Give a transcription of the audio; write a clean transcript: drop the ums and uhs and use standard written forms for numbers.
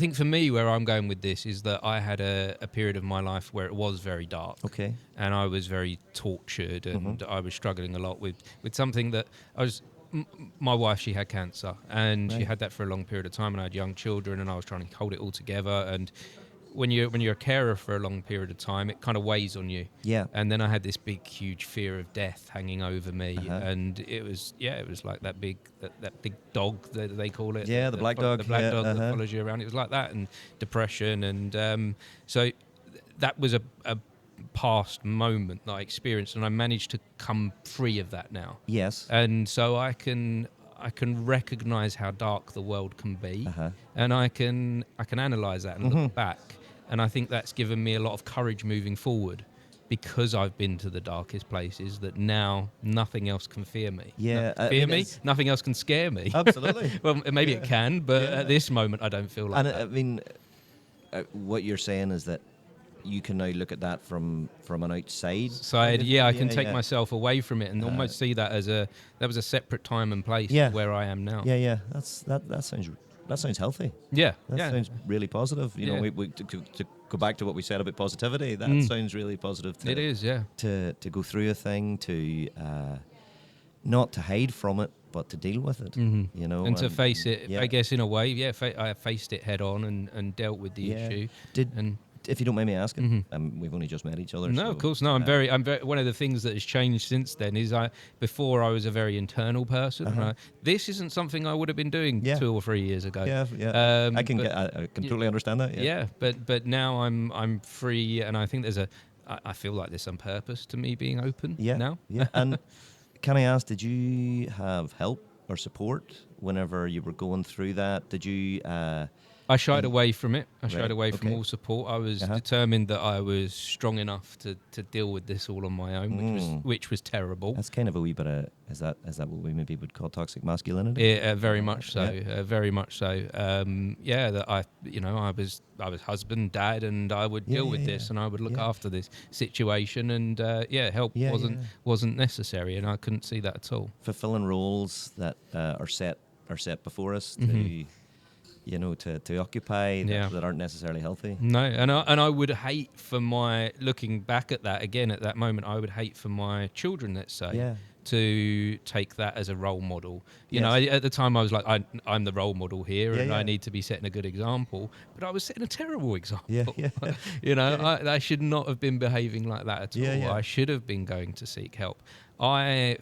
think for me, where I'm going with this is that I had a period of my life where it was very dark. Okay. And I was very tortured, and I was struggling a lot with something that I was. My wife, she had cancer, and she Right. had that for a long period of time, and I had young children, and I was trying to hold it all together. And when you're a carer for a long period of time, it kind of weighs on you. Yeah. And then I had this big, huge fear of death hanging over me, Uh-huh. and it was like that big dog that they call it. Yeah, the black dog. The black Yeah, dog that uh-huh. follows you around. It was like that, and depression, and so that was a past moment that I experienced, and I managed to come free of that now. Yes. And so I can recognize how dark the world can be, Uh-huh. and I can analyze that and look back, and I think that's given me a lot of courage moving forward, because I've been to the darkest places, that now nothing else can fear me. Yeah, I Fear mean, me? Nothing else can scare me. Absolutely. Well, maybe it can, but at this moment I don't feel like And that. I mean, what you're saying is that you can now look at that from an outside Side, kind of- I can take yeah. myself away from it and almost see that as that was a separate time and place Yeah. where I am now. Yeah. That sounds healthy. Yeah, That yeah. sounds really positive. You know, Yeah. we to go back to what we said about positivity. That sounds really positive. It is, yeah. To go through a thing, to not to hide from it, but to deal with it. You know, And to face it, yeah. I guess, in a way, I faced it head on and dealt with the issue. If you don't mind me asking, we've only just met each other. No, so, of course, no. I'm very. One of the things that has changed since then is before I was a very internal person. This isn't something I would have been doing 2 or 3 years ago. Yeah. I can totally understand that. Yeah. But now I'm free, and I think I feel like there's some purpose to me being open now. Yeah. And can I ask, did you have help or support whenever you were going through that? Did you? I shied away from it. I shied Right, away from okay. all support. I was determined that I was strong enough to deal with this all on my own, which was terrible. That's kind of a wee bit of is that what we maybe would call toxic masculinity? Yeah, very much so. Yeah. Very much so. That I was husband, dad, and I would deal with this, and I would look after this situation, and help wasn't necessary, and I couldn't see that at all. Fulfilling roles that are set before us to occupy that aren't necessarily healthy. No, and I would hate for looking back at that again at that moment, I would hate for my children, let's say, to take that as a role model. You know, at the time I was like, I'm the role model here, and I need to be setting a good example. But I was setting a terrible example. I should not have been behaving like that at all. I should have been going to seek help. I